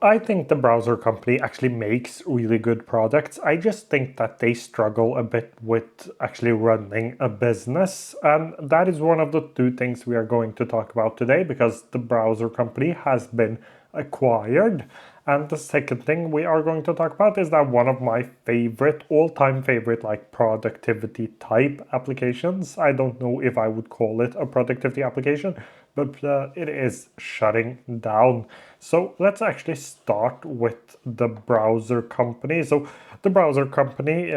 I think the browser company actually makes really good products. I just think that they struggle a bit with actually running a business. And that is one of the two things we are going to talk about today because the browser company has been acquired. And the second thing we are going to talk about is that one of my favorite, all-time favorite, like productivity type applications. I don't know if I would call it a productivity application, but it is shutting down. So let's actually start with the browser company. So the browser company,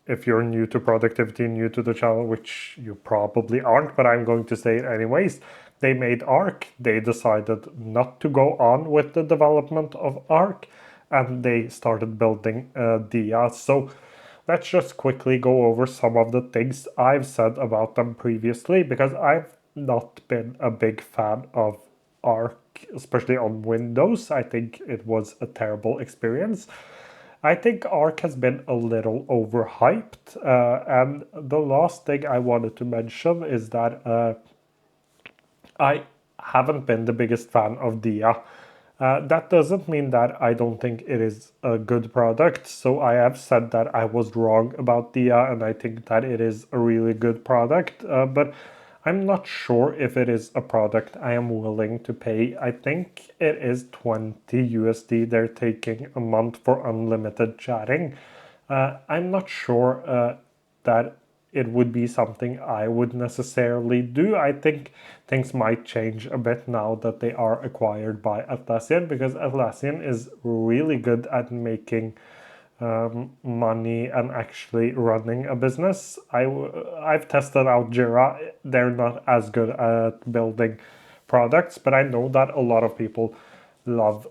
if you're new to productivity, new to the channel, which you probably aren't, but I'm going to say it anyways, they made Arc. They decided not to go on with the development of Arc, and they started building Dia. So let's just quickly go over some of the things I've said about them previously, because I've not been a big fan of Arc, especially on Windows. I think it was a terrible experience. I think Arc has been a little overhyped. And the last thing I wanted to mention is that I haven't been the biggest fan of Dia. That doesn't mean that I don't think it is a good product. So I have said that I was wrong about Dia, and I think that it is a really good product. But I'm not sure if it is a product I am willing to pay. I think it is 20 USD they're taking a month for unlimited chatting. I'm not sure that it would be something I would necessarily do. I think things might change a bit now that they are acquired by Atlassian, because Atlassian is really good at making money and actually running a business. I've tested out Jira. They're not as good at building products, but I know that a lot of people love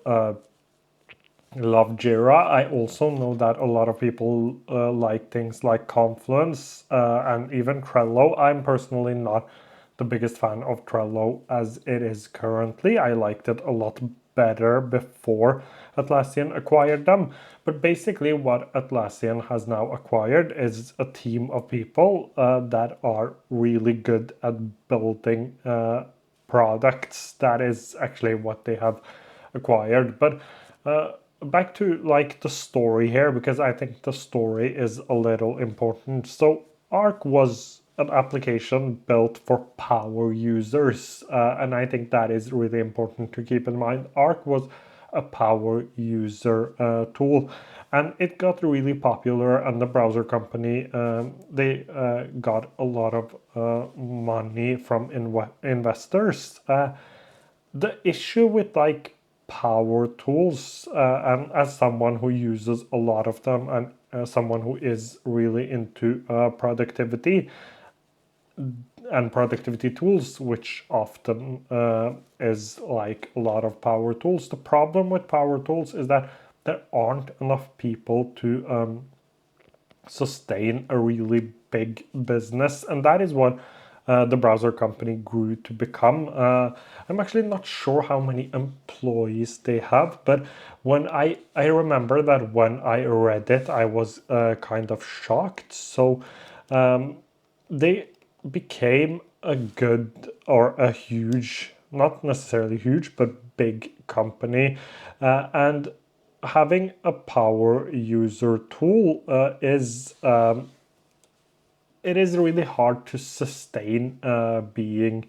Jira. I also know that a lot of people like things like Confluence and even Trello. I'm personally not the biggest fan of Trello as it is currently. I liked it a lot better before Atlassian acquired them. But basically, what Atlassian has now acquired is a team of people that are really good at building products. That is actually what they have acquired. But back to like the story here, because I think the story is a little important. So Arc was an application built for power users, and I think that is really important to keep in mind. Arc was a power user tool, and it got really popular. And the browser company, they got a lot of money from investors. The issue with like power tools, and as someone who uses a lot of them, and someone who is really into productivity and productivity tools, which often is like a lot of power tools. The problem with power tools is that there aren't enough people to sustain a really big business, and that is what the browser company grew to become. I'm actually not sure how many employees they have, but when I remember that when I read it, I was kind of shocked. So they became a good or a huge, not necessarily huge, but big company, and having a power user tool is it is really hard to sustain being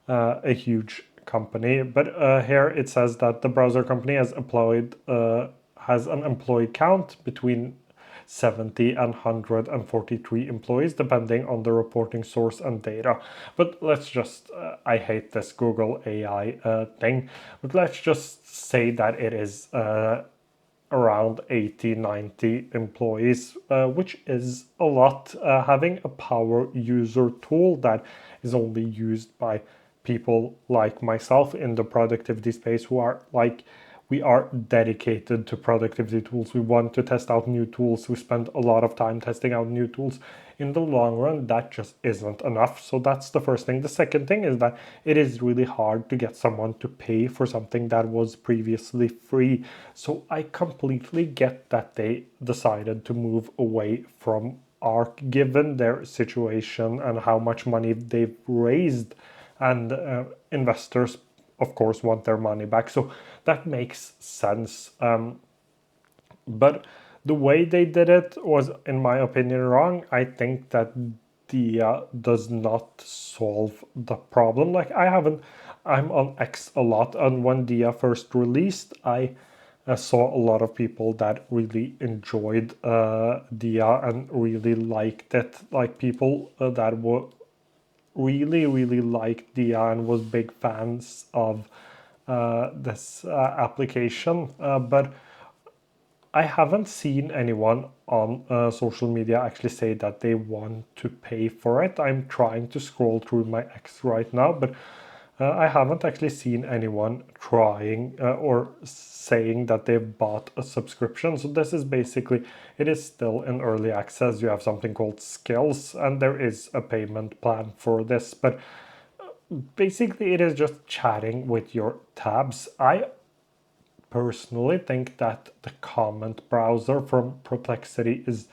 a huge company. But here it says that the browser company has an employee count between 70 and 143 employees, depending on the reporting source and data. But let's just, I hate this Google AI thing, but let's just say that it is around 80, 90 employees, which is a lot. Having a power user tool that is only used by people like myself in the productivity space, who are like, we are dedicated to productivity tools. We want to test out new tools. We spend a lot of time testing out new tools. In the long run, that just isn't enough. So that's the first thing. The second thing is that it is really hard to get someone to pay for something that was previously free. So I completely get that they decided to move away from Arc, given their situation and how much money they've raised, and investors of course want their money back. So that makes sense. But the way they did it was, in my opinion, wrong. I think that Dia does not solve the problem. Like I'm on X a lot, and when Dia first released, I saw a lot of people that really enjoyed Dia and really liked it. Like people that were really liked Dia and was big fans of this application. But I haven't seen anyone on social media actually say that they want to pay for it. I'm trying to scroll through my X right now, but I haven't actually seen anyone trying or saying that they've bought a subscription. So this is basically, it is still in early access. You have something called skills, and there is a payment plan for this. But basically, it is just chatting with your tabs. I personally think that the comment browser from Perplexity is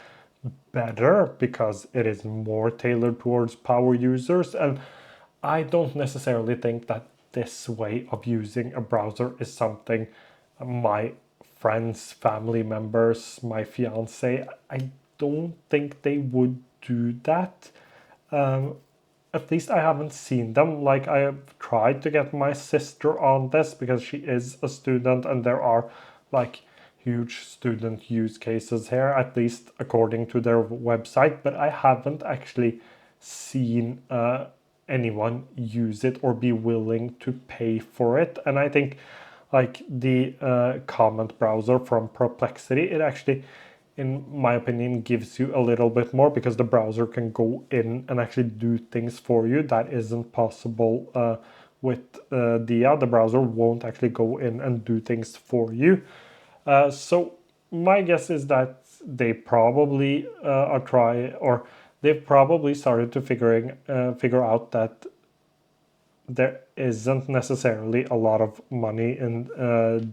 better because it is more tailored towards power users, and I don't necessarily think that this way of using a browser is something my friends, family members, my fiance, I don't think they would do that. Um, at least I haven't seen them. Like, I have tried to get my sister on this because she is a student, and there are like huge student use cases here, at least according to their website, but I haven't actually seen anyone use it or be willing to pay for it. And I think like the comment browser from Perplexity, it actually, in my opinion, gives you a little bit more because the browser can go in and actually do things for you that isn't possible with Dia. The browser won't actually go in and do things for you. So my guess is that they probably are try or they've probably started to figure out that there isn't necessarily a lot of money in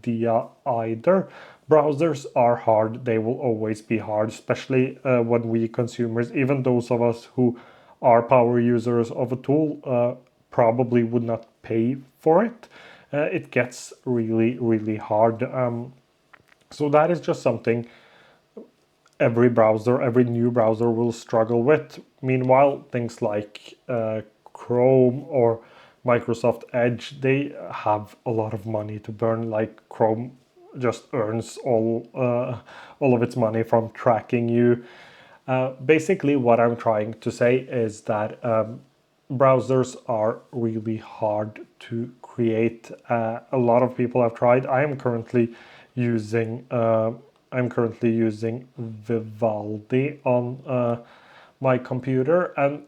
Dia either. Browsers are hard. They will always be hard, especially when we consumers, even those of us who are power users of a tool, probably would not pay for it. It gets really hard. So that is just something every new browser will struggle with. Meanwhile, things like Chrome or Microsoft Edge, they have a lot of money to burn. Like Chrome just earns all of its money from tracking you. Basically, what I'm trying to say is that browsers are really hard to create. A lot of people have tried. I'm currently using Vivaldi on my computer, and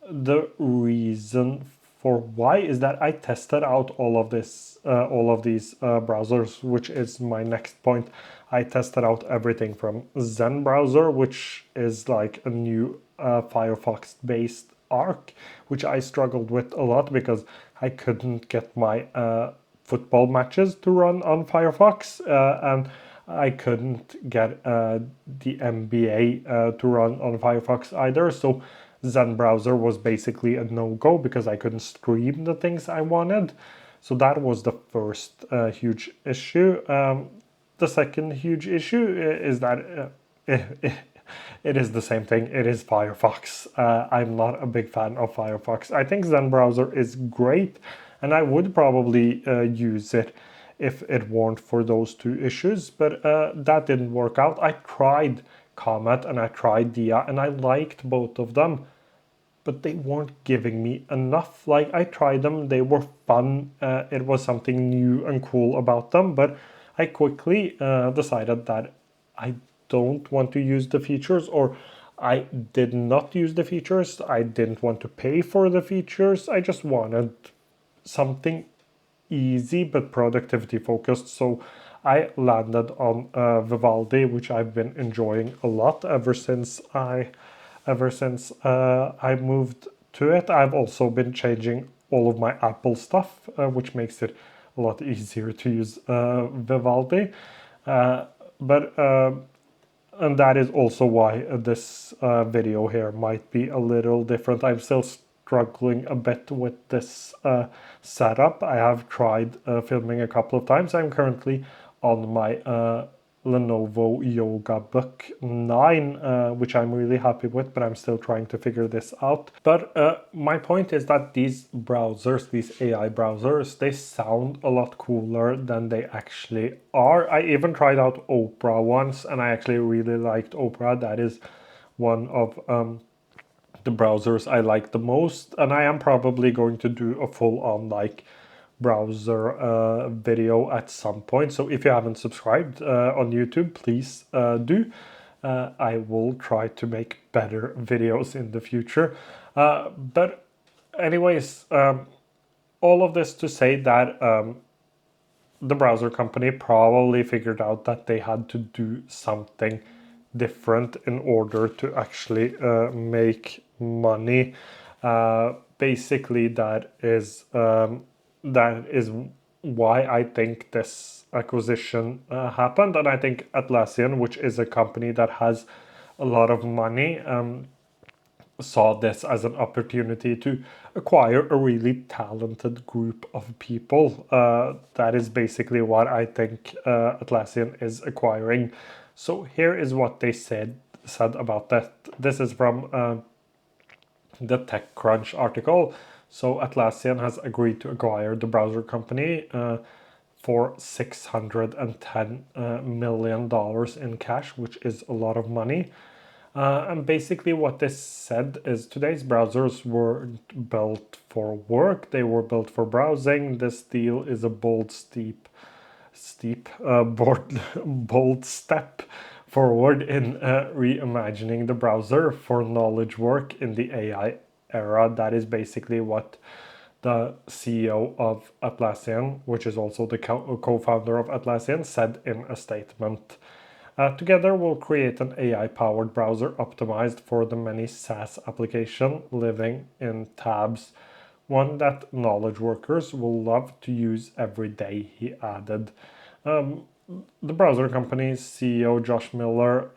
the reason for why is that I tested out all of these browsers, which is my next point. I tested out everything from Zen browser, which is like a new Firefox based Arc, which I struggled with a lot because I couldn't get my football matches to run on Firefox, and I couldn't get the NBA to run on Firefox either. So Zen browser was basically a no-go because I couldn't stream the things I wanted. So that was the first huge issue. The second huge issue is that it is the same thing. It is Firefox. I'm not a big fan of Firefox. I think Zen browser is great, and I would probably use it if it weren't for those two issues, but that didn't work out. I tried Comet and I tried Dia, and I liked both of them, but they weren't giving me enough. Like, I tried them, they were fun, it was something new and cool about them, but I quickly decided that I don't want to use the features, or I did not use the features. I didn't want to pay for the features. I just wanted something easy but productivity focused. So I landed on Vivaldi, which I've been enjoying a lot ever since I moved to it. I've also been changing all of my Apple stuff, which makes it a lot easier to use Vivaldi. But and that is also why this video here might be a little different. I'm still struggling a bit with this setup. I have tried filming a couple of times. I'm currently on my Lenovo Yoga Book 9, which I'm really happy with, but I'm still trying to figure this out. But my point is that these browsers, these AI browsers, they sound a lot cooler than they actually are. I even tried out Opera once, and I actually really liked Opera. That is one of the browsers I like the most, and I am probably going to do a full-on like browser video at some point. So if you haven't subscribed on YouTube, please do. I will try to make better videos in the future. But anyways, all of this to say that the browser company probably figured out that they had to do something different in order to actually make money. Basically, that is why I think this acquisition happened, and I think Atlassian, which is a company that has a lot of money, saw this as an opportunity to acquire a really talented group of people. That is basically what I think Atlassian is acquiring. So here is what they said about that. This is from the TechCrunch article. So Atlassian has agreed to acquire the browser company for $610 million in cash, which is a lot of money. And basically what this said is today's browsers weren't built for work, they were built for browsing. This deal is a bold step forward in reimagining the browser for knowledge work in the AI era. That is basically what the CEO of Atlassian, which is also the co-founder of Atlassian, said in a statement. Together, we'll create an AI-powered browser optimized for the many SaaS applications living in tabs, one that knowledge workers will love to use every day, he added. The browser company's CEO, Josh Miller,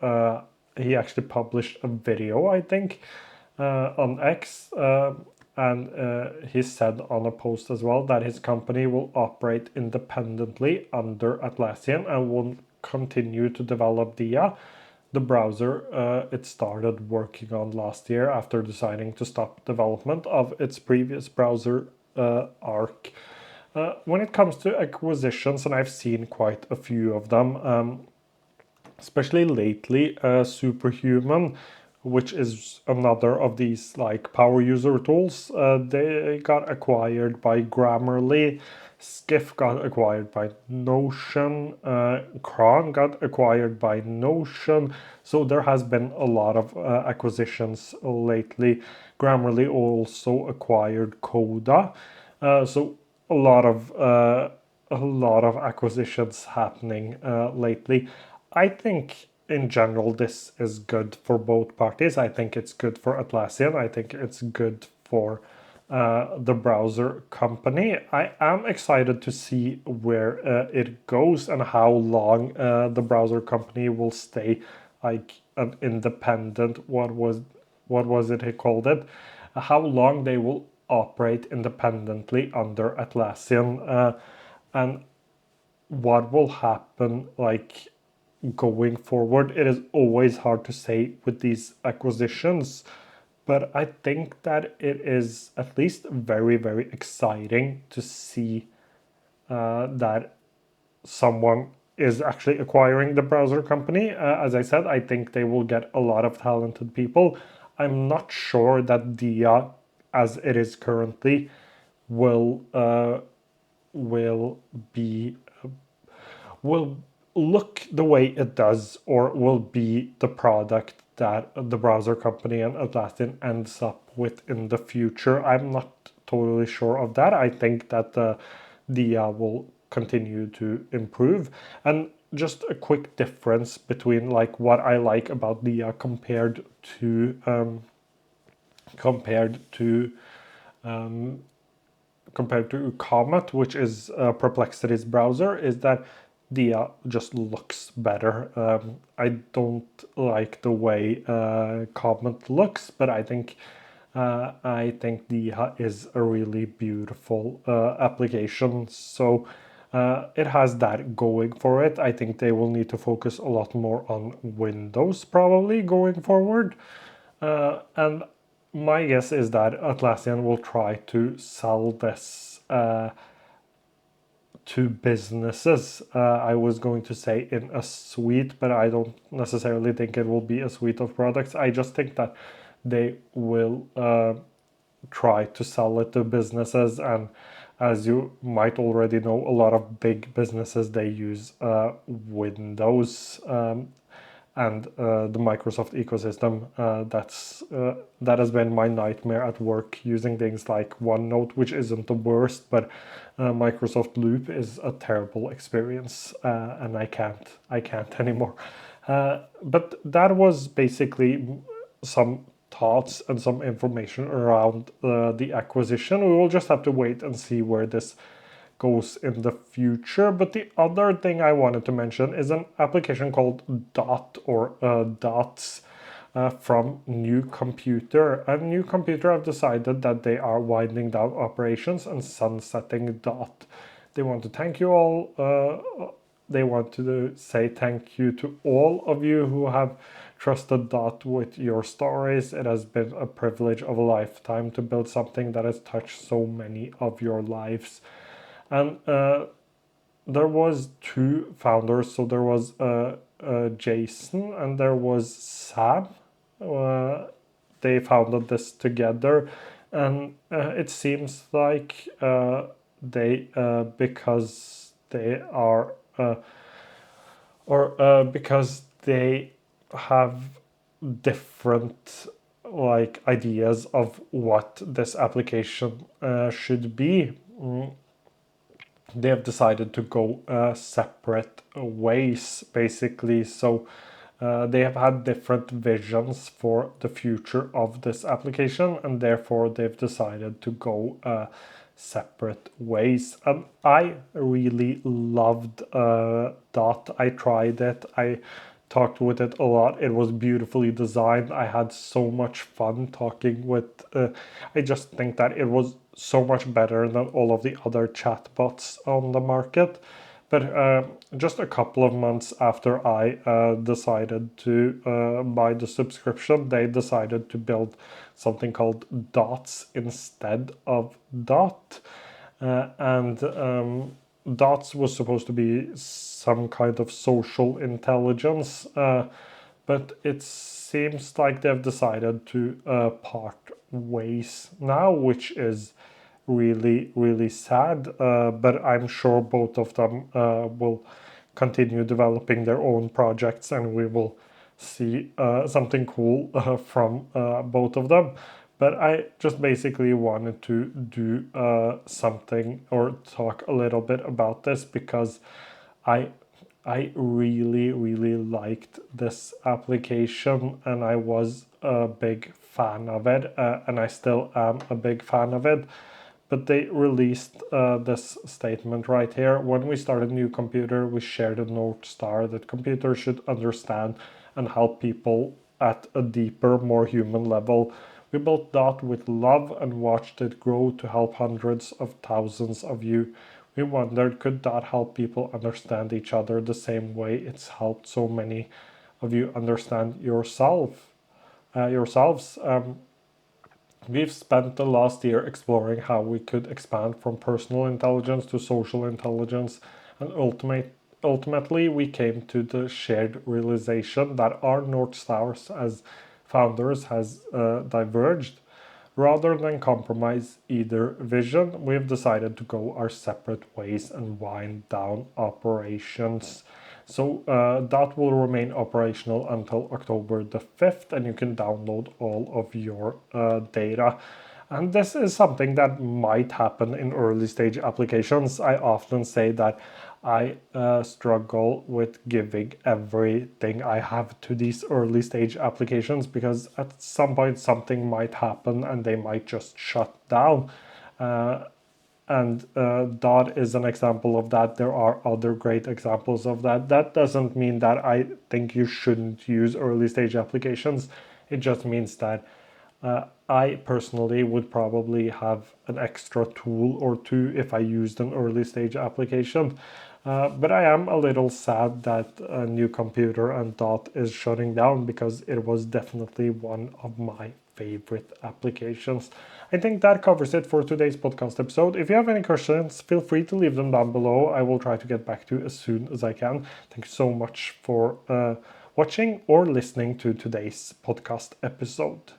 he actually published a video, I think, on X, and he said on a post as well that his company will operate independently under Atlassian and will continue to develop Dia, the browser it started working on last year after deciding to stop development of its previous browser Arc. When it comes to acquisitions, and I've seen quite a few of them, especially lately, Superhuman, which is another of these like power user tools, they got acquired by Grammarly. Skiff got acquired by Notion, Cron got acquired by Notion. So there has been a lot of acquisitions lately. Grammarly also acquired Coda. So a lot of acquisitions happening lately. I think in general this is good for both parties. I think it's good for Atlassian. I think it's good for the browser company. I am excited to see where it goes and how long the browser company will stay like an independent, what was it he called it, how long they will operate independently under Atlassian, and what will happen like going forward. It is always hard to say with these acquisitions, but I think that it is at least very, very exciting to see that someone is actually acquiring the browser company. As I said, I think they will get a lot of talented people. I'm not sure that Dia, as it is currently, will be will look the way it does, or will be the product that the browser company and Atlassian ends up with in the future. I'm not totally sure of that. I think that the Dia will continue to improve. And just a quick difference between like what I like about Dia compared to Comet, which is Perplexity's browser, is that Dia just looks better. I don't like the way Comet looks, but I think I think Diha is a really beautiful application. So it has that going for it. I think they will need to focus a lot more on Windows probably going forward. And my guess is that Atlassian will try to sell this to businesses. I was going to say in a suite, but I don't necessarily think it will be a suite of products. I just think that they will try to sell it to businesses. And as you might already know, a lot of big businesses, they use Windows and the Microsoft ecosystem. That has been my nightmare at work, using things like OneNote, which isn't the worst, but Microsoft Loop is a terrible experience, and I can't anymore. But that was basically some thoughts and some information around the acquisition. We will just have to wait and see where this goes in the future. But the other thing I wanted to mention is an application called Dot or Dots from New Computer. And New Computer have decided that they are winding down operations and sunsetting Dot. They want to thank you all. They want to say thank you to all of you who have trusted Dot with your stories. It has been a privilege of a lifetime to build something that has touched so many of your lives. And there was two founders. So there was Jason and there was Sam. They founded this together, and it seems like they because they are because they have different like ideas of what this application should be. They have decided to go separate ways, basically. So they have had different visions for the future of this application, and therefore they've decided to go separate ways. I really loved Dot. I tried it. I talked with it a lot. It was beautifully designed. I had so much fun talking with. I just think that it was so much better than all of the other chatbots on the market. But just a couple of months after I decided to buy the subscription, they decided to build something called Dots instead of Dot. And Dots was supposed to be some kind of social intelligence, but it seems like they've decided to part ways now, which is really, really sad. But I'm sure both of them will continue developing their own projects, and we will see something cool from both of them. But I just basically wanted to do something or talk a little bit about this because I I really, really liked this application, and I was a big fan of it, and I still am a big fan of it. But they released this statement right here. When we started New Computer, we shared a North Star that computers should understand and help people at a deeper, more human level. We built Dot with love and watched it grow to help hundreds of thousands of you. We wondered, could Dot help people understand each other the same way it's helped so many of you understand yourselves? We've spent the last year exploring how we could expand from personal intelligence to social intelligence, and ultimately we came to the shared realization that our North Stars as founders has diverged. Rather than compromise either vision, we've decided to go our separate ways and wind down operations. So that will remain operational until October the 5th, and you can download all of your data. And this is something that might happen in early stage applications. I often say that I struggle with giving everything I have to these early stage applications because at some point something might happen and they might just shut down. And Dot is an example of that. There are other great examples of that. That doesn't mean that I think you shouldn't use early stage applications. It just means that I personally would probably have an extra tool or two if I used an early stage application. But I am a little sad that a new computer and dot is shutting down, because it was definitely one of my favorite applications. I think that covers it for today's podcast episode. If you have any questions, feel free to leave them down below. I will try to get back to you as soon as I can. Thank you so much for watching or listening to today's podcast episode.